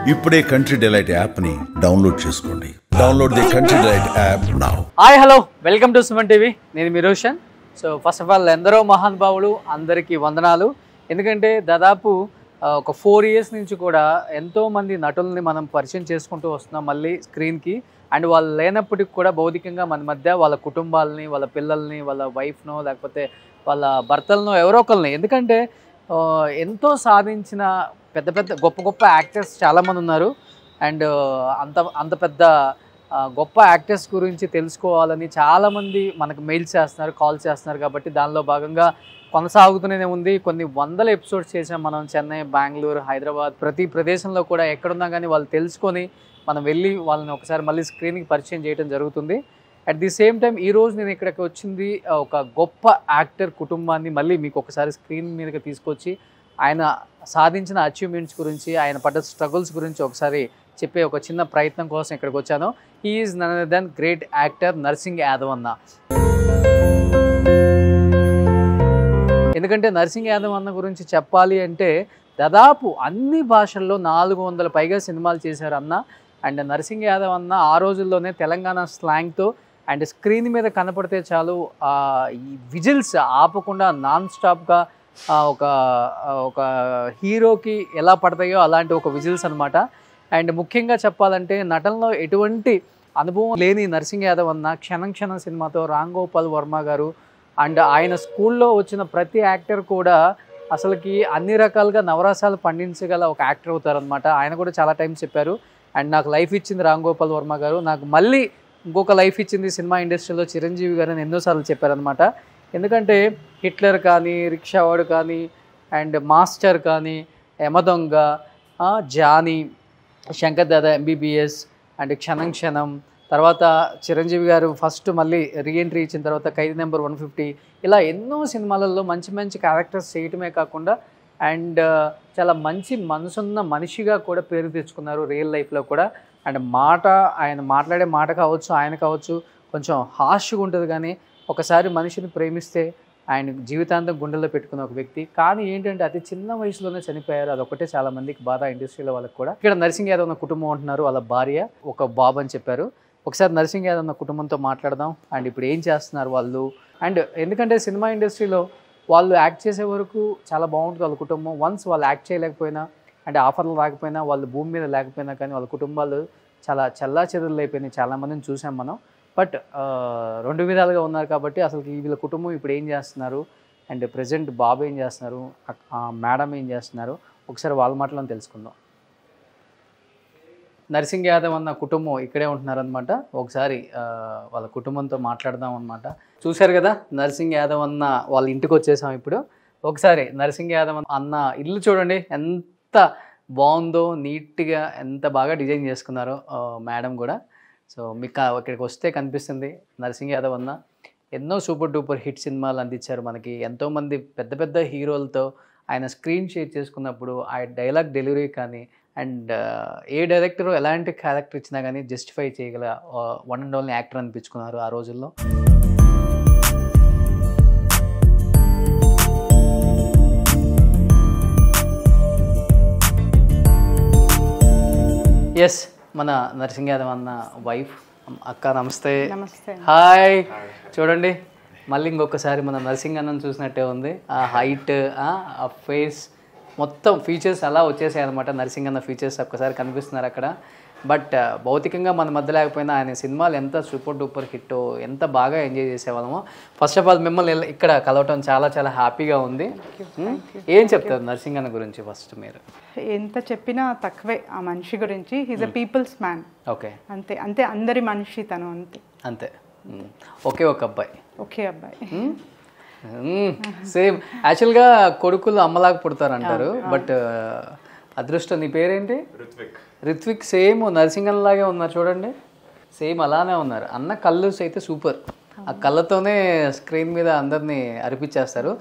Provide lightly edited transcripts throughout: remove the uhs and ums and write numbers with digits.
ఇప్పుడే country delight యాప్ని download చేసుకోండి. Download the country delight app now. Hi hello, welcome to Suman TV. నేను మీ Roshan. So first of all ఎందరో మహానుభావులు అందరికీ వందనాలు. ఎందుకంటే దాదాపు ఒక 4 years నుంచి కూడా ఎంతోమంది నటుల్ని మనం పరిచయం చేసుకుంటూ వస్తున్నాం మళ్ళీ స్క్రీన్కి. అండ్ వాళ్ళు లేనప్పటికి కూడా భౌతికంగా మన మధ్య వాళ్ళ కుటుంబాలని, వాళ్ళ పిల్లల్ని, వాళ్ళ వైఫ్నో లేకపోతే వాళ్ళ భర్తలనో ఎవరో ఒకరిని, ఎందుకంటే ఎంతో సాధించిన పెద్ద పెద్ద గొప్ప గొప్ప యాక్టర్స్ చాలామంది ఉన్నారు. అండ్ అంత పెద్ద గొప్ప యాక్టర్స్ గురించి తెలుసుకోవాలని చాలామంది మనకు మెయిల్స్ చేస్తున్నారు, కాల్స్ చేస్తున్నారు. కాబట్టి దానిలో భాగంగా కొనసాగుతూనే ఉంది. కొన్ని వందల ఎపిసోడ్స్ చేసాం మనం. చెన్నై, బెంగళూరు, హైదరాబాద్, ప్రతి ప్రదేశంలో కూడా ఎక్కడున్నా కానీ వాళ్ళు తెలుసుకొని మనం వెళ్ళి వాళ్ళని ఒకసారి మళ్ళీ స్క్రీన్కి పరిచయం చేయడం జరుగుతుంది. అట్ ది సేమ్ టైం ఈరోజు నేను ఇక్కడికి వచ్చింది ఒక గొప్ప యాక్టర్ కుటుంబాన్ని మళ్ళీ మీకు ఒకసారి స్క్రీన్ మీదకి తీసుకొచ్చి ఆయన సాధించిన అచీవ్మెంట్స్ గురించి, ఆయన పడ్డ స్ట్రగుల్స్ గురించి ఒకసారి చెప్పే ఒక చిన్న ప్రయత్నం కోసం ఇక్కడికి వచ్చాను. He is none other than great actor Narsing Yadav అన్న. ఎందుకంటే నర్సింగ్ యాదవ్ అన్న గురించి చెప్పాలి అంటే దాదాపు అన్ని భాషల్లో 400 పైగా సినిమాలు చేశారు అన్న. అండ్ నర్సింగ్ యాదవ్ అన్న ఆ రోజుల్లోనే తెలంగాణ స్లాంగ్తో అండ్ స్క్రీన్ మీద కనపడితే చాలు ఈ విజిల్స్ ఆపకుండా నాన్ స్టాప్గా ఒక హీరోకి ఎలా పడతాయో అలాంటి ఒక విజిల్స్ అనమాట. అండ్ ముఖ్యంగా చెప్పాలంటే నటనలో ఎటువంటి అనుభవం లేని నర్సింగ్ యాదవ్ అన్న క్షణం క్షణం సినిమాతో రామ్ గోపాల్ వర్మ గారు అండ్ ఆయన స్కూల్లో వచ్చిన ప్రతి యాక్టర్ కూడా అసలుకి అన్ని రకాలుగా నవరసాలు పండించగల ఒక యాక్టర్ అవుతారనమాట. ఆయన కూడా చాలా టైం చెప్పారు. అండ్ నాకు లైఫ్ ఇచ్చింది రామ్ గోపాల్ వర్మ గారు, నాకు మళ్ళీ ఇంకొక లైఫ్ ఇచ్చింది సినిమా ఇండస్ట్రీలో చిరంజీవి గారు అని ఎన్నోసార్లు చెప్పారనమాట. ఎందుకంటే హిట్లర్ కానీ, రిక్షావాడు కానీ, అండ్ మాస్టర్ కానీ, Yamadonga, Johnny, Shankar Dada MBBS, and Kshanam Kshanam, తర్వాత చిరంజీవి గారు ఫస్ట్ మళ్ళీ రీఎంట్రీ ఇచ్చిన తర్వాత ఖైదీ నెంబర్ 150, ఇలా ఎన్నో సినిమాలలో మంచి మంచి క్యారెక్టర్స్ చేయటమే కాకుండా అండ్ చాలా మంచి మనసున్న మనిషిగా కూడా పేరు తెచ్చుకున్నారు రియల్ లైఫ్లో కూడా. అండ్ ఆయన మాట్లాడే మాట కావచ్చు, ఆయన కావచ్చు కొంచెం హార్ష్గా ఉంటుంది, కానీ ఒకసారి మనిషిని ప్రేమిస్తే ఆయన జీవితాంతం గుండెల్లో పెట్టుకున్న ఒక వ్యక్తి. కానీ ఏంటంటే అతి చిన్న వయసులోనే చనిపోయారు. అదొకటే చాలా మందికి బాధ ఇండస్ట్రీలో వాళ్ళకి కూడా. ఇక్కడ నర్సింగ్ యాదవ్ అన్న కుటుంబం ఉంటున్నారు, వాళ్ళ భార్య, ఒక బాబు అని చెప్పారు. ఒకసారి నర్సింగ్ యాదవ్ అన్న కుటుంబంతో మాట్లాడదాం. అండ్ ఇప్పుడు ఏం చేస్తున్నారు వాళ్ళు. అండ్ ఎందుకంటే సినిమా ఇండస్ట్రీలో వాళ్ళు యాక్ట్ చేసే వరకు చాలా బాగుంటుంది వాళ్ళ కుటుంబం. వన్స్ వాళ్ళు యాక్ట్ చేయలేకపోయినా అంటే ఆఫర్లు రాకపోయినా, వాళ్ళు భూమి మీద లేకపోయినా కానీ వాళ్ళ కుటుంబాలు చాలా చెల్లాచెదురులు అయిపోయినాయి. చాలామందిని చూసాం మనం. బట్ 2 విధాలుగా ఉన్నారు. కాబట్టి అసలు వీళ్ళ కుటుంబం ఇప్పుడు ఏం చేస్తున్నారు అండ్ ప్రజెంట్ బాబు ఏం చేస్తున్నారు, మేడం ఏం చేస్తున్నారు, ఒకసారి వాళ్ళ మాటలను తెలుసుకుందాం. నర్సింగ్ యాదవ్ అన్న కుటుంబం ఇక్కడే ఉంటున్నారనమాట. ఒకసారి వాళ్ళ కుటుంబంతో మాట్లాడదాం అనమాట. చూశారు కదా, నర్సింగ్ యాదవ్ అన్న వాళ్ళ ఇంటికి వచ్చేసాం ఇప్పుడు. ఒకసారి నర్సింగ్ యాదవ్ అన్న ఇల్లు చూడండి ఎంత బాగుందో, నీట్గా ఎంత బాగా డిజైన్ చేసుకున్నారో మేడం కూడా. సో మీకు ఇక్కడికి వస్తే కనిపిస్తుంది నర్సింగ్ యాదవ్ అన్న ఎన్నో సూపర్ డూపర్ హిట్ సినిమాలు అందించారు మనకి. ఎంతోమంది పెద్ద పెద్ద హీరోలతో ఆయన స్క్రీన్ షేర్ చేసుకున్నప్పుడు ఆ డైలాగ్ డెలివరీ కానీ అండ్ ఏ డైరెక్టర్ ఎలాంటి క్యారెక్టర్ ఇచ్చినా కానీ జస్టిఫై చేయగల వన్ అండ్ ఓన్లీ యాక్టర్ అనిపించుకున్నారు ఆ రోజుల్లో. ఎస్, మన నర్సింగ్ యాదవ్ అన్న వైఫ్. అక్క నమస్తే. హాయ్. చూడండి మళ్ళీ ఇంకొకసారి మన నర్సింగ్ అన్నను చూసినట్టే ఉంది. ఆ హైట్, ఆ ఫేస్, మొత్తం ఫీచర్స్ అలా వచ్చేసాయి అనమాట. నర్సింగ్ అన్న ఫీచర్స్ ఒక్కసారి కనిపిస్తున్నారు అక్కడ. బట్ భౌతికంగా మన మధ్య లేకపోయినా ఆయన సినిమాలు ఎంత సూపర్ డూపర్ హిట్, ఎంత బాగా ఎంజాయ్ చేసేవాళ్ళము. ఫస్ట్ ఆఫ్ ఆల్ మిమ్మల్ని ఇక్కడ కలవటం చాలా చాలా హ్యాపీగా ఉంది. ఏం చెప్తారు నర్సింగ్ అన్న గురించి ఫస్ట్ మీరు? ఎంత చెప్పినా తక్కువే ఆ మనిషి గురించి. He's a people's man. Okay, అంతే అంతే, అందరి మనిషి తను. అంతే అంతే. ఒకే ఒక అబ్బాయి. ఒకే అబ్బాయి. సేమ్. యాక్చువల్గా కొడుకులు అమ్మలాగా పుడతారంటారు. బట్ అదృష్టం. నీ పేరేంటి? రిత్విక్. సేమ్ నర్సింగ్ అన్నలాగే ఉన్నారు చూడండి, సేమ్ అలానే ఉన్నారు. అన్న కళ్ళు అయితే సూపర్. ఆ కళ్ళతోనే స్క్రీన్ మీద అందరినీ అరిపించేస్తారు.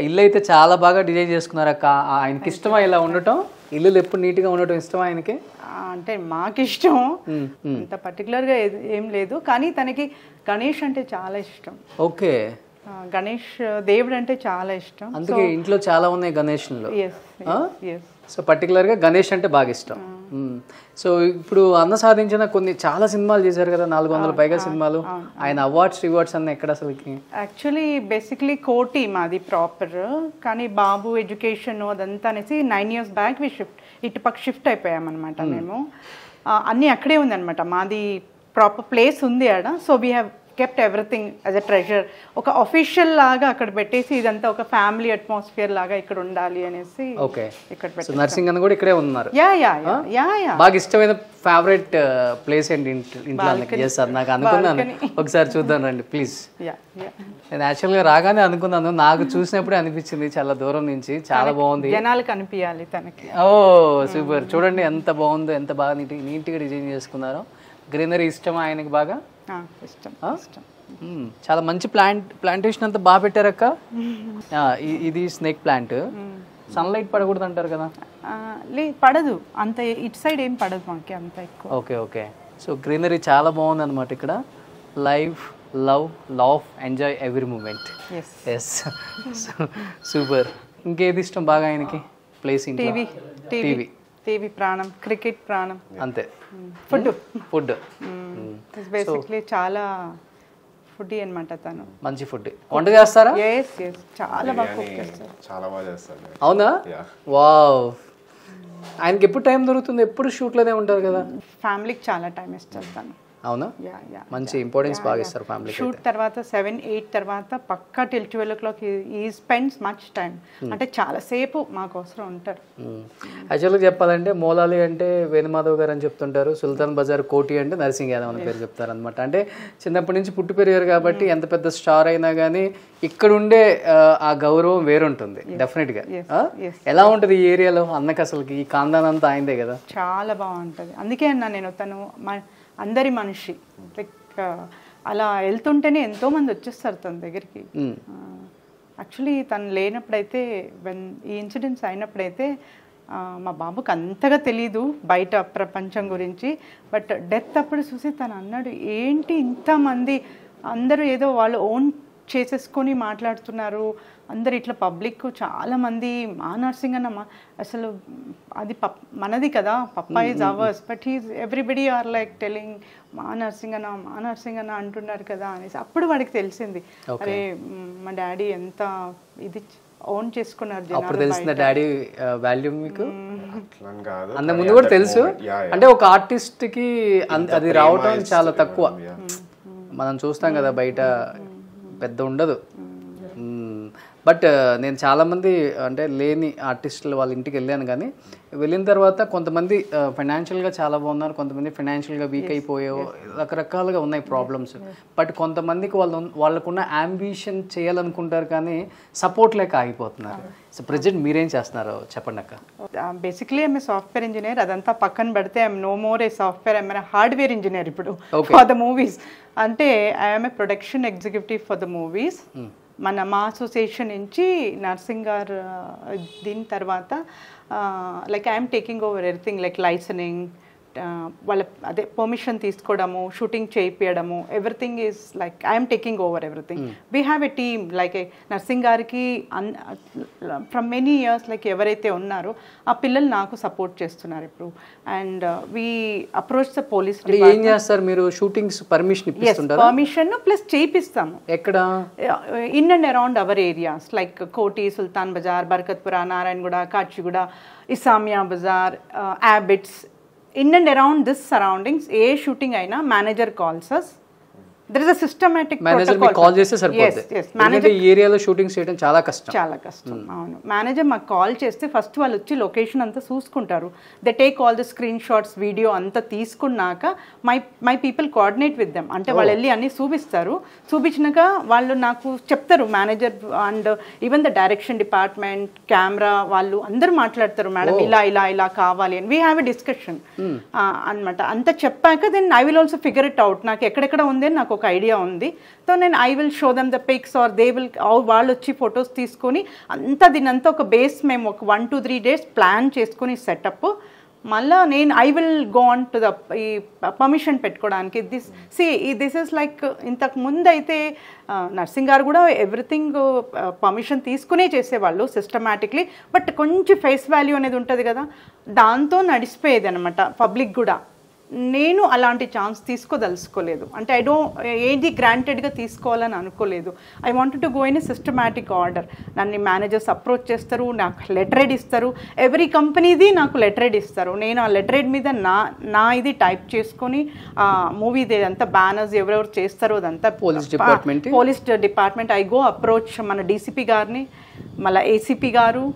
ఇల్లు అయితే చాలా బాగా డిజైన్ చేసుకున్నారు అక్క. ఆయనకి ఇష్టమా ఇలా ఉండటం? ఇల్లు ఎప్పుడు నీట్గా ఉండటం ఇష్టమా ఆయనకి? అంటే మాకు ఇష్టం, అంత పర్టికులర్గా ఏం లేదు. కానీ తనకి గణేష్ అంటే చాలా ఇష్టం. ఓకే, గణేష్ దేవుడు అంటే చాలా ఇష్టం. అందుకే ఇంట్లో చాలా ఉన్నాయి గణేష్లో. సో పర్టికులర్గా గణేష్ అంటే బాగా ఇష్టం. సో ఇప్పుడు అన్న సాధించిన కొన్ని చాలా సినిమాలు చేశారు కదా, 400 పైగా సినిమాలు. ఆయన రివార్డ్స్ అన్న ఎక్కడ అసలుకి? యాక్చువల్లీ బేసిక్లీ కోటి మాది ప్రాపర్, కానీ బాబు ఎడ్యుకేషన్ అదంతా అనేసి 9 years బ్యాక్ ఇటుపక్క షిఫ్ట్ అయిపోయామన్నమాట మేము. అన్నీ అక్కడే ఉందన్నమాట, మాది ప్రాపర్ ప్లేస్ ఉంది ఆడ. So we have kept everything as a treasure. ఒక అఫీషియల్ లాగా అక్కడ పెట్టేసి ఇదంతా ఒక ఫ్యామిలీ అట్మాస్ఫియర్ లాగా ఇక్కడ ఉండాలి అనేసి ఇక్కడ పెట్టారు. నర్సింగ్ అని కూడా ఇక్కడే ఉన్నారు. యా బాగా ఇష్టమైన ఫేవరెట్ ప్లేస్ ఏంటి ఇంట్లో? సార్ నాకు అనుకున్నాను, ఒకసారి చూద్దాం రండి ప్లీజ్. నేను యాక్చువల్గా రాగానే అనుకున్నాను, నాకు చూసినప్పుడే అనిపించింది చాలా దూరం నుంచి, చాలా బాగుంది, జనాలకు అనిపించాలి తనకి. ఓ సూపర్, చూడండి ఎంత బాగుందో, ఎంత బాగా నీట్గా డిజైన్ చేసుకున్నారో. గ్రీనరీ ఇష్టం ఆయనకి బాగా? ఇష్టం. చాలా మంచి ప్లాంటేషన్ అంతా బాగా పెట్టారక్క. ఇది స్నేక్ ప్లాంట్. సన్లైట్ పడకూడదు అంటారు కదా? పడదు అంత, ఇటు సైడ్ ఏం పడదు మాకు అంత ఎక్కువ. ఓకే. సో గ్రీనరీ చాలా బాగుంది అనమాట ఇక్కడ. Life, love, enjoy every moment. Yes super. ఇంకేది ఇష్టం బాగా ఆయనకి ప్లేస్? టీవీ ప్రాణం, క్రికెట్ ప్రాణం, అంతే. ఫుడ్ బేసిక్లీ చాలా ఫుడ్ అన్నమాట తను. మంచి ఫుడ్ వంట చేస్తారా? చాలా బాగా కుక్ చేస్తారు. చాలా బాగా చేస్తారు. అవునా? వావ్. ఆయనకి ఎప్పుడు టైం దొరుకుతుంది? ఎప్పుడు షూట్లోనే ఉంటారు కదా? ఫ్యామిలీకి చాలా టైం ఇస్తారు తను. అవునా? మంచి ఇంపార్టెన్స్ బాగా ఇస్తారు ఫ్యామిలీ. షూట్ తర్వాత 7-8 తర్వాత పక్కా till 12 o'clock ఈ స్పెండ్స్ మచ్ టైం, అంటే చాలా సేపు మాకోసం ఉంటారు. యాక్చువల్గా చెప్పాలంటే మోలాలి అంటే వేణుమాధవ్ గారు అని చెప్తుంటారు, సుల్తాన్ బజార్ కోటి అంటే నర్సింగ్ యాదవ్ అని పేరు చెప్తారు అనమాట. అంటే చిన్నప్పటి నుంచి పుట్టి పెరిగారు కాబట్టి ఎంత పెద్ద స్టార్ అయినా కానీ ఇక్కడ ఉండే ఆ గౌరవం వేరుంటుంది డెఫినెట్గా. ఎలా ఉంటుంది ఈ ఏరియాలో అన్నకి అసలుకి? ఈ కాందాన్ అంతా ఆయనదే కదా? చాలా బాగుంటుంది. అందుకే అన్నా నేను, తను అందరి మనిషి. లైక్ అలా వెళ్తుంటేనే ఎంతో మంది వచ్చేస్తారు తన దగ్గరికి. యాక్చువల్లీ తను లేనప్పుడైతే, ఈ ఇన్సిడెంట్స్ అయినప్పుడైతే మా బాబుకి అంతగా తెలీదు బయట ప్రపంచం గురించి. బట్ డెత్ అప్పుడు చూసి తను అన్నాడు, ఏంటి ఇంతమంది అందరూ ఏదో వాళ్ళు ఓన్ చేసేసుకొని మాట్లాడుతున్నారు, అందరు ఇట్లా పబ్లిక్ చాలామంది మా నర్సింగ్ అన్న అసలు అది మనది కదా, papa is ours, but he's everybody are like telling మా నర్సింగ్ అన్న అంటున్నారు కదా అనేసి. అప్పుడు వాడికి తెలిసింది, అరే మా డాడీ ఎంత ఇది ఓన్ చేసుకున్నారు. అప్పుడు తెలిసిన డాడీ వాల్యూ మీకు అంత ముందు కూడా తెలుసు? అంటే ఒక ఆర్టిస్ట్ కి అది రావటం చాలా తక్కువ, మనం చూస్తాం కదా బయట పెద్ద ఉండదు. బట్ నేను చాలామంది అంటే లేని ఆర్టిస్టులు వాళ్ళ ఇంటికి వెళ్ళాను, కానీ వెళ్ళిన తర్వాత కొంతమంది ఫైనాన్షియల్గా చాలా బాగున్నారు, కొంతమంది ఫైనాన్షియల్గా వీక్ అయిపోయో రకరకాలుగా ఉన్నాయి ప్రాబ్లమ్స్. బట్ కొంతమందికి వాళ్ళకున్న అంబిషన్ చేయాలనుకుంటారు కానీ సపోర్ట్ లేక ఆగిపోతున్నారు. సో ప్రజెంట్ మీరేం చేస్తున్నారు చెప్పండి అక్క? Basically I'm a software engineer. అదంతా పక్కన పెడితే I'm no more a software, I'm a hardware engineer ఇప్పుడు ఫర్ ద మూవీస్. అంటే I'm a production executive for the movies. మా అసోసియేషన్ నుంచి నర్సింగ్ గారు దీని తర్వాత like I'm taking over everything, like licensing, వాళ్ళ అదే పర్మిషన్ తీసుకోవడము, షూటింగ్ చేయించడము, everything is like I'm taking over everything. We have a team like Narsing గారికి ఫ్రమ్ మెనీ ఇయర్స్ లైక్ ఎవరైతే ఉన్నారో ఆ పిల్లలు నాకు సపోర్ట్ చేస్తున్నారు ఇప్పుడు. And we approach the police. ఏం చేస్తారు మీరు? షూటింగ్స్ పర్మిషన్ ఇప్పిస్తుంటారా? పర్మిషన్ ప్లస్ చేయిస్తాము. ఎక్కడ? In and around our areas like Koti, Sultan Bazar, Barkatpura, Narayanguda, Kachiguda, Isamia Bazar, Abids, in and around this surroundings. ఏ షూటింగ్ అయినా manager calls us. There is a systematic manager మీకు కాల్ చేస్తే సరిపోతుంది. మేనేజర్ ఈ ఏరియాలో షూటింగ్ చేయడం చాలా కష్టం. అవును. మేనేజర్ మాకు కాల్ చేస్తే ఫస్ట్ వాళ్ళు వచ్చి లొకేషన్ అంతా చూసుకుంటారు. They take all the screen shots, video అంతా తీసుకున్నాక my people coordinate with them. అంటే వాళ్ళు వెళ్ళి అన్ని చూపిస్తారు. చూపించినాక వాళ్ళు నాకు చెప్తారు, manager and even the direction department, camera వాళ్ళు అందరూ మాట్లాడతారు, మేడం ఇలా కావాలి అని. వీ హ్యావ్ ఎ డిస్కషన్ అనమాట. అంత చెప్పాక then I will also figure it out. నాకు ఎక్కడెక్కడ ఉంది అని నాకు ఒక ఐడియా ఉంది. సో నేను I will show them the pics or they will, వాళ్ళు వచ్చి ఫొటోస్ తీసుకొని అంతా దీనంతా ఒక బేస్ మేము ఒక 1 to 3 days ప్లాన్ చేసుకొని సెటప్ మళ్ళా నేను I will go on to the ఈ పర్మిషన్ పెట్టుకోవడానికి దిస్ ఇస్ లైక్ ఇంతకు ముందు అయితే నర్సింగ్ గారు కూడా ఎవ్రీథింగ్ పర్మిషన్ తీసుకునే చేసేవాళ్ళు సిస్టమాటిక్లీ, బట్ కొంచెం ఫేస్ వాల్యూ అనేది ఉంటుంది కదా, దాంతో నడిచిపోయేది అనమాట పబ్లిక్ కూడా. నేను అలాంటి ఛాన్స్ తీసుకోదలుచుకోలేదు, అంటే ఏది గ్రాంటెడ్గా తీసుకోవాలని అనుకోలేదు. I wanted to go in a systematic order. నన్ను మేనేజర్స్ అప్రోచ్ చేస్తారు, నాకు లెటరేడ్ ఇస్తారు, ఎవ్రీ కంపెనీది నాకు లెటరేడ్ ఇస్తారు. నేను ఆ లెటరేడ్ మీద నా ఇది టైప్ చేసుకొని మూవీది అంతా బ్యానర్స్ ఎవరెవరు చేస్తారో అదంతా police department I go approach మన డీసీపీ గారిని, మళ్ళీ ఏసీపీ గారు,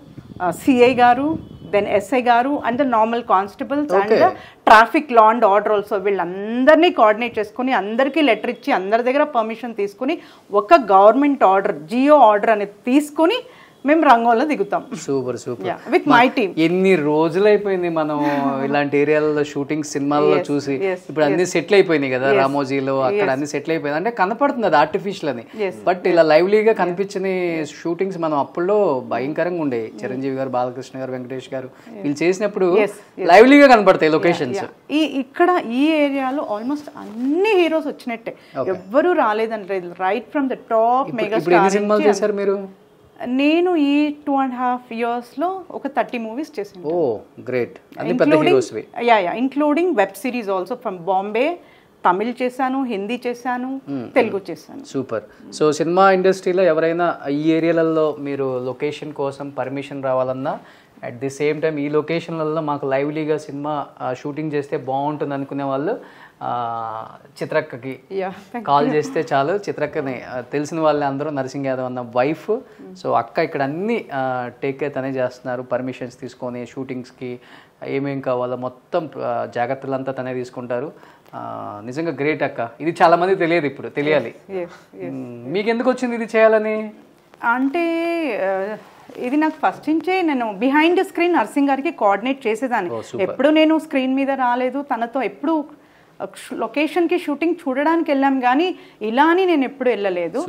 సిఐ గారు, దెన్ ఎస్ఐ గారు and the normal constables and the traffic law and order also, వీళ్ళందరినీ కోఆర్డినేట్ చేసుకుని అందరికీ లెటర్ ఇచ్చి అందరి దగ్గర పర్మిషన్ తీసుకుని ఒక గవర్నమెంట్ ఆర్డర్ జియో ఆర్డర్ అనేది తీసుకుని మేము రంగంలో దిగుతాం. Super super with my team. ఎన్ని రోజులు అయిపోయింది మనం ఇలాంటి ఏరియాలలో షూటింగ్ సినిమాల్లో చూసి, ఇప్పుడు అన్ని సెటిల్ అయిపోయినాయి కదా, రామోజీలో అక్కడ అన్ని సెటిల్ అయిపోయింది, అంటే కనపడుతుంది అది ఆర్టిఫిషియల్ అని. బట్ ఇలా లైవ్లీగా కనిపించిన షూటింగ్స్ మనం అప్పుల్లో భయంకరంగా ఉండేవి. చిరంజీవి గారు, బాలకృష్ణ గారు, వెంకటేష్ గారు వీళ్ళు చేసినప్పుడు లైవ్లీగా కనపడతాయి లొకేషన్స్. ఇక్కడ ఈ ఏరియాలో ఆల్మోస్ట్ అన్ని హీరోస్ వచ్చినట్టే, ఎవ్వరూ రాలేదంటే right from the top mega star. సినిమాలు చేశారు మీరు? నేను ఈ 2.5 years లో ఒక 30 movies చేశాను. Oh great. అన్ని పెద్ద హీరోస్ వి. Including web series also from Bombay. Tamil చేశాను, హిందీ చేశాను, తెలుగు చేశాను. సూపర్. సో సినిమా ఇండస్ట్రీలో ఎవరైనా ఈ ఏరియాలలో మీరు లొకేషన్ కోసం పర్మిషన్ రావాలన్నా, అట్ ది సేమ్ టైం ఈ లొకేషన్లలో మాకు లైవ్లీగా సినిమా షూటింగ్ చేస్తే బాగుంటుంది అనుకునే వాళ్ళు చిత్రక్కకి కాల్ చేస్తే చాలు. చిత్రక్కని తెలిసిన వాళ్ళే అందరూ, నరసింగ్ యాదవ్ అన్న వైఫ్. సో అక్క ఇక్కడ అన్ని టేక్ కేర్ తనే చేస్తున్నారు, పర్మిషన్స్ తీసుకొని షూటింగ్స్కి ఏమేం కావాలో మొత్తం జాగ్రత్తలంతా తనే తీసుకుంటారు. నిజంగా గ్రేట్ అక్క. ఇది చాలా మంది తెలియదు, ఇప్పుడు తెలియాలి. మీకు ఎందుకు వచ్చింది ఇది చేయాలని? అంటే ఇది నాకు ఫస్ట్ నుంచే, నేను బిహైండ్ స్క్రీన్ నర్సింగ్ గారికి కోఆర్డినేట్ చేసేదాన్ని. ఎప్పుడు నేను స్క్రీన్ మీద రాలేదు, తనతో ఎప్పుడు లొకేషన్కి షూటింగ్ చూడడానికి వెళ్ళాం, కానీ ఇలా అని నేను ఎప్పుడు వెళ్ళలేదు.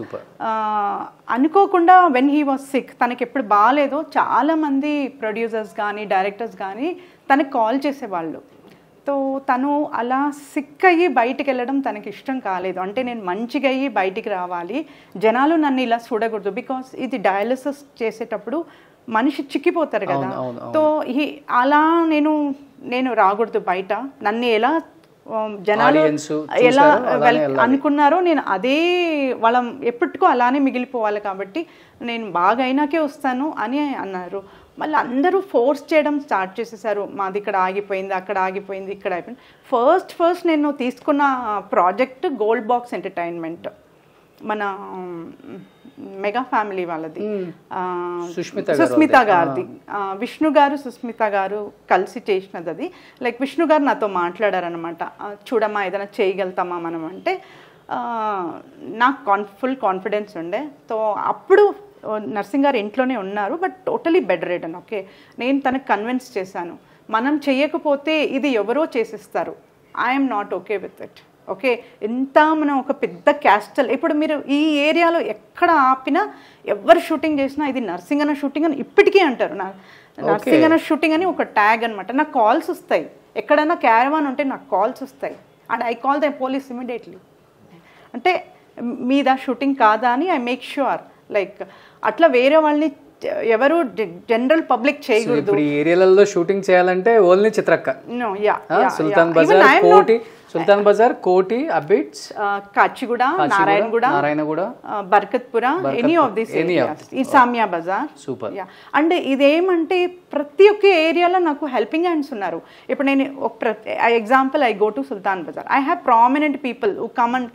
అనుకోకుండా వెన్ హీ వాజ్ సిక్, తనకి ఎప్పుడు బాగాలేదో చాలామంది ప్రొడ్యూసర్స్ కానీ డైరెక్టర్స్ కానీ తనకు కాల్ చేసేవాళ్ళు. సో తను అలా సిక్ అయ్యి బయటికి వెళ్ళడం తనకి ఇష్టం కాలేదు. అంటే నేను మంచిగా అయ్యి బయటికి రావాలి, జనాలు నన్ను ఇలా చూడకూడదు, బికాస్ ఇది డయాలిసిస్ చేసేటప్పుడు మనిషి చిక్కిపోతారు కదా. సో అలా నేను రాకూడదు బయట, నన్ను ఎలా జనాలు ఎలా అనుకున్నారో నేను అదే వాళ్ళ ఎప్పటికో అలానే మిగిలిపోవాలి, కాబట్టి నేను బాగా అయినాకే వస్తాను అని అన్నారు. మళ్ళీ అందరూ ఫోర్స్ చేయడం స్టార్ట్ చేసేసారు, మాది ఇక్కడ ఆగిపోయింది, అక్కడ ఆగిపోయింది, ఇక్కడ అయిపోయింది. ఫస్ట్ నేను తీసుకున్న ప్రాజెక్ట్ గోల్డ్ బాక్స్ ఎంటర్టైన్మెంట్, మన మెగా ఫ్యామిలీ వాళ్ళది, సుస్మిత గారిది. విష్ణు గారు సుస్మిత గారు కలిసి చేసినది అది. లైక్ విష్ణు గారు నాతో మాట్లాడారనమాట, చూడమ్మా ఏదైనా చేయగలుగుతామా మనం అంటే. నాకు ఫుల్ కాన్ఫిడెన్స్ ఉండే. సో అప్పుడు నర్సింగ్ గారు ఇంట్లోనే ఉన్నారు, but totally bed ridden. Okay, నేను తనకు కన్విన్స్ చేశాను, మనం చేయకపోతే ఇది ఎవరో చేసిస్తారు, I'm not okay with it. Okay, ఎంత మనం ఒక పెద్ద క్యాస్టల్, ఇప్పుడు మీరు ఈ ఏరియాలో ఎక్కడ ఆపినా ఎవరు షూటింగ్ చేసినా ఇది నర్సింగ్ అన్న షూటింగ్ అని ఇప్పటికీ అంటారు. నర్సింగ్ అన్న షూటింగ్ అని ఒక ట్యాగ్ అనమాట. నాకు కాల్స్ వస్తాయి, ఎక్కడైనా క్యారవాన్ ఉంటే నాకు కాల్స్ వస్తాయి, and I call the police immediately. అంటే మీద షూటింగ్ కాదా అని ఐ మేక్ ష్యూర్. లైక్ అట్లా వేరే వాళ్ళని ఎవరు జనరల్ పబ్లిక్ చేయకూడదు. ఈ ఏరియాలలో షూటింగ్ చేయాలంటే ఓన్లీ చిత్రక్క, సుల్తాన్ బజార్, కోటి, Sultan Bazar, Koti, Abids, Kachiguda, Narayanguda, Barkatpura, any of this areas, Isamia Bazar. Super. And ఇదేమంటే ప్రతి ఒక్క ఏరియాలో నాకు హెల్పింగ్ హ్యాండ్స్ ఉన్నారు. ఇప్పుడు నేను example, I go to Sultan Bazar, I have prominent people who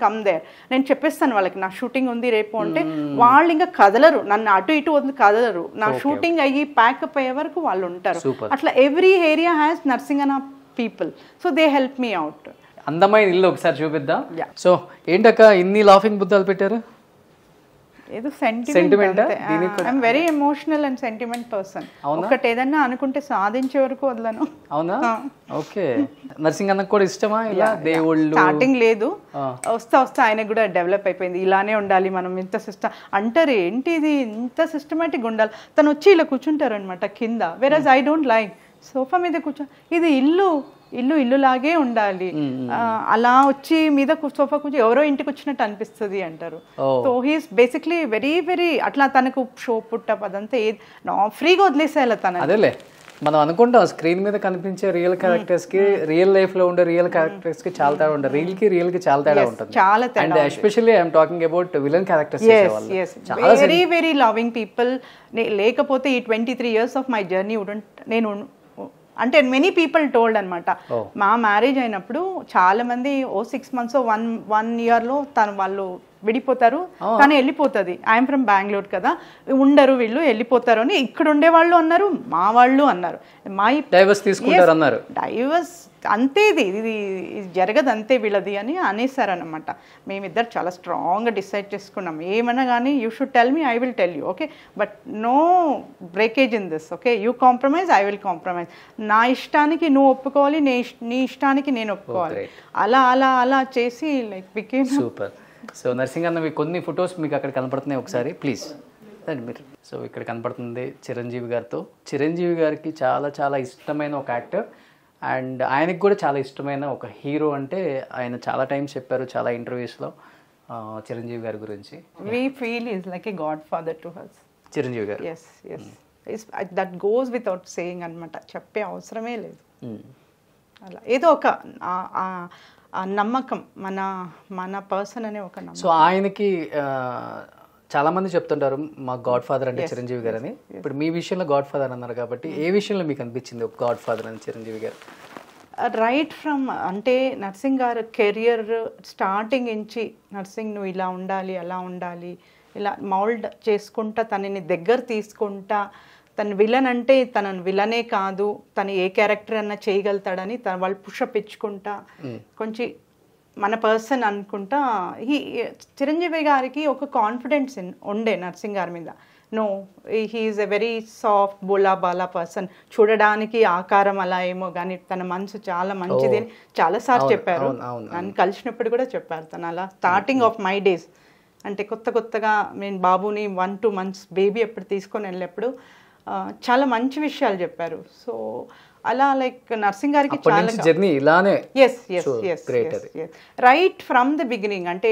come there. నేను చెప్పేస్తాను వాళ్ళకి నా షూటింగ్ ఉంది రేపు అంటే, వాళ్ళు ఇంకా కదలరు, నన్ను అటు ఇటు వద్దు కదలరు, నా షూటింగ్ అయ్యి ప్యాకప్ అయ్యే వరకు వాళ్ళు ఉంటారు. అట్లా ఎవ్రీ ఏరియా హ్యాస్ నర్సింగ్ అన్న people, so they help me out. అందమైన ఇల్లు ఒకసారి చూపిద్దాం. సో ఏంటక్క ఇన్ని లాఫింగ్ బుద్ధాలు పెట్టారు? ఏదో sentiment. I'm very emotional and sentiment person. ఒకటి ఏదన్నా అనుకుంటే సాధించే వరకు వదలను. అవునా? ఓకే. నర్సింగ్ అన్నకు కూడా ఇష్టమా ఇలా దేవుళ్ళు? స్టార్టింగ్ లేదు, వస్తా ఆయనకు కూడా డెవలప్ అయిపోయింది. ఇలానే ఉండాలి మనం, ఇంత సిస్టమ్ అంటారు, ఏంటి ఇది ఇంత సిస్టమేటిక్ ఉండాలి. తను వచ్చి ఇలా కూర్చుంటారు అనమాట కింద, వెరస్ ఐ డోంట్ లైక్. సోఫా మీద కూర్చో, ఇది ఇల్లు ఇల్లులాగే ఉండాలి, అలా వచ్చి మీద సోఫా కూర్చో ఎవరో ఇంటికి వచ్చినట్టు అనిపిస్తుంది అంటారు. So he's basically very very అట్లా తనకు షో పుట్టప్ అదంతా ఫ్రీగా వదిలేసేయాలి తన. అదేలే మనం అనుకుంటాం స్క్రీన్ మీద కనిపించే రియల్ క్యారెక్టర్స్ కి రియల్ లైఫ్ లో ఉండే రియల్ క్యారెక్టర్స్ కి చాలా తేడా ఉంటుంది, రియల్ కి చాలా తేడా ఉంటుంది. చాలా తేడా. And especially I'm talking about villain characters. Very very loving people. లేకపోతే ఈ 23 years ఆఫ్ మై జర్నీ నేను అంటే మెనీ పీపుల్ టోల్డ్ అనమాట. మా మ్యారేజ్ అయినప్పుడు చాలా మంది 6 months 1 yearలో వాళ్ళు విడిపోతారు, కానీ వెళ్ళిపోతుంది. ఐఎమ్ ఫ్రమ్ బెంగళూరు కదా, ఉండరు వీళ్ళు వెళ్ళిపోతారు అని ఇక్కడ ఉండే వాళ్ళు అన్నారు, మా వాళ్ళు అన్నారు. డైవర్స్ తీసుకుంటారు అన్నారు. డైవర్స్ అంతే, ఇది జరగదు అంతే వీళ్ళది అని అనేసారనమాట. మేమిద్దరు చాలా స్ట్రాంగ్గా డిసైడ్ చేసుకున్నాం, ఏమన్నా కానీ you should tell me, I will tell you, okay, but no breakage in this, okay, you compromise, I will compromise. నా ఇష్టానికి నువ్వు ఒప్పుకోవాలి, నీ ఇష్టానికి నేను ఒప్పుకోవాలి. అలా అలా అలా చేసి like became super. So nursing అన్న మీకు కొన్ని ఫొటోస్ మీకు అక్కడ కనపడుతున్నాయి, ఒకసారి ప్లీజ్ రండి మీరు. సో ఇక్కడ కనపడుతుంది చిరంజీవి గారితో. చిరంజీవి గారికి చాలా చాలా ఇష్టమైన ఒక యాక్టర్ అండ్ ఆయనకి కూడా చాలా ఇష్టమైన ఒక హీరో అంటే ఆయన చాలా టైమ్స్ చెప్పారు చాలా ఇంటర్వ్యూస్లో చిరంజీవి గారి గురించి. We feel is like a godfather to us. Chiranjeevi గారు. Yes. That goes without saying అనమాట, చెప్పే అవసరమే లేదు. అలా ఏదో ఒక నమ్మకం, మన పర్సన్ అనే ఒక నమ్మకం. సో ఆయనకి చాలా మంది చెప్తుంటారు మా గాడ్ ఫాదర్ అంటే చిరంజీవి గారు అని. ఇప్పుడు మీ విషయంలో గాడ్ ఫాదర్ అన్నారు కాబట్టి ఏ విషయంలో మీకు అనిపించింది ఒక గాడ్ ఫాదర్ అని చిరంజీవి గారు? రైట్ ఫ్రమ్ అంటే నర్సింగ్ గారు కెరియర్ స్టార్టింగ్ నుంచి నర్సింగ్ నువ్వు ఇలా ఉండాలి అలా ఉండాలి ఇలా మౌల్డ్ చేసుకుంటా తనని దగ్గర తీసుకుంటా, తను విలన్ అంటే తనను విలనే కాదు, తను ఏ క్యారెక్టర్ అన్నా చేయగలుగుతాడని వాళ్ళు పుషప్ ఇచ్చుకుంటా కొంచెం మన పర్సన్ అనుకుంటా. చిరంజీవి గారికి ఒక కాన్ఫిడెన్స్ ఉండే నర్సింగ్ గారి మీద. No, he's a very soft బోలా బాలా పర్సన్. చూడడానికి ఆకారం అలా ఏమో కానీ తన మనసు చాలా మంచిది అని చాలాసార్లు చెప్పారు. నన్ను కలిసినప్పుడు కూడా చెప్పారు తను అలా. స్టార్టింగ్ ఆఫ్ మై డేస్ అంటే కొత్తగా నేను బాబుని 1-2 months బేబీ ఎప్పుడు తీసుకొని వెళ్ళినప్పుడు చాలా మంచి విషయాలు చెప్పారు. సో అలా లైక్ నర్సింగ్ గారికి రైట్ ఫ్రమ్ ద బిగినింగ్ అంటే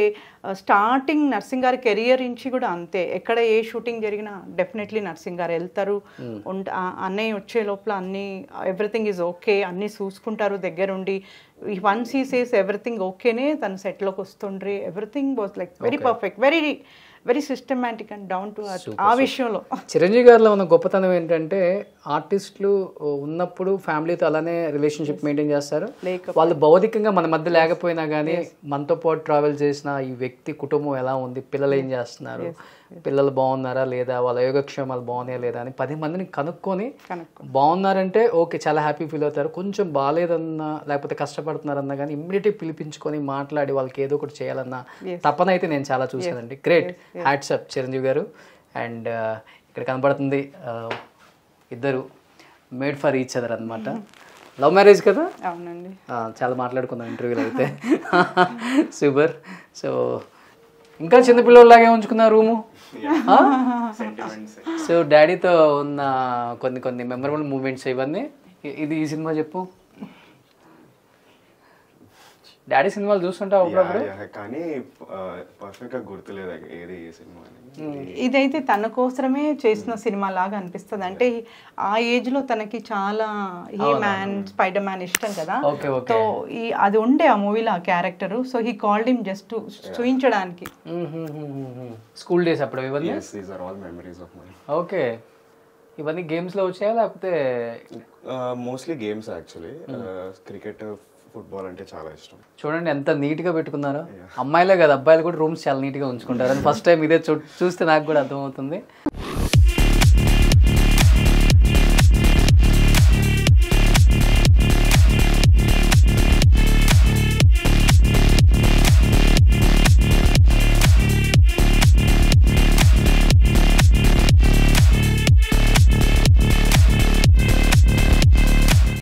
స్టార్టింగ్ నర్సింగ్ గారి కెరియర్ నుంచి కూడా అంతే. ఎక్కడ ఏ షూటింగ్ జరిగినా డెఫినెట్లీ నర్సింగ్ గారు వెళ్తారు. అన్నయ్య వచ్చే లోపల అన్నీ ఎవ్రీథింగ్ ఈజ్ ఓకే, అన్నీ చూసుకుంటారు దగ్గరుండి. వన్స్ హీ సేస్ ఎవ్రీథింగ్ ఓకేనే తను సెట్లోకి వస్తుండ్రి. Everything was like very perfect, very systematic and down to earth. ఆ విషయంలో చిరంజీవి గారిలో ఉన్న గొప్పతనం ఏంటంటే ఆర్టిస్టులు ఉన్నప్పుడు ఫ్యామిలీతో అలానే రిలేషన్షిప్ మెయింటైన్ చేస్తారు. వాళ్ళు భౌతికంగా మన మధ్య లేకపోయినా కానీ మనతో పాటు ట్రావెల్ చేసిన ఈ వ్యక్తి కుటుంబం ఎలా ఉంది, పిల్లలు ఏం చేస్తున్నారు, పిల్లలు బాగున్నారా లేదా, వాళ్ళ యోగక్షేమాలు బాగున్నాయా లేదా అని 10 మందిని కనుక్కొని బాగున్నారంటే ఓకే చాలా హ్యాపీ ఫీల్ అవుతారు. కొంచెం బాగాలేదన్నా లేకపోతే కష్టపడుతున్నారన్నా కానీ ఇమ్మీడియట్గా పిలిపించుకొని మాట్లాడి వాళ్ళకి ఏదో ఒకటి చేయాలన్న తపన అయితే నేను చాలా చూసానండి. గ్రేట్, హ్యాట్స్ అప్ చిరంజీవి గారు. అండ్ ఇక్కడ కనబడుతుంది ఇద్దరు మేడ్ ఫర్ ఈచ్ అదర్ అనమాట. లవ్ మ్యారేజ్ కదా? అవునండి. చాలా మాట్లాడుకుందాం ఇంటర్వ్యూలో అయితే. సూపర్. సో ఇంకా చిన్నపిల్లలాగే ఉంచుకున్నారు రూము. సో డాడీతో ఉన్న కొన్ని మెమరబుల్ మూమెంట్స్ ఇవన్నీ. ఇది ఈ సినిమా చెప్పు. డాడీ సినిమాలు చూస్తుంటావు అప్పుడప్పుడు? కానీ పర్ఫెక్ట్ గా గుర్తులేదు ఏది ఏ సినిమా అని. ఇదైతే తన కోసమే చేసిన సినిమా లాగా అనిపిస్తుంది. అంటే ఆ ఏజ్ లో తనకి చాలా హీ మ్యాన్ స్పైడర్ మ్యాన్ ఇష్టం కదా. సో అది ఉండే ఆ మూవీలో ఆ character. So he called him just చూపించడానికి. స్కూల్ డేస్ అప్పుడు ఇవన్నీ? Yes, these are all memories of mine. Okay. ఇవన్నీ గేమ్స్ లో వచ్చాయా లేకపోతే? Mostly games actually. Cricket football అంటే చాలా ఇష్టం. చూడండి ఎంత నీట్గా పెట్టుకున్నారో. అమ్మాయిలే కదా అబ్బాయిలు కూడా రూమ్స్ చాలా నీట్గా ఉంచుకుంటారు అని ఫస్ట్ టైం ఇదే చూస్తే నాకు కూడా అర్థమవుతుంది.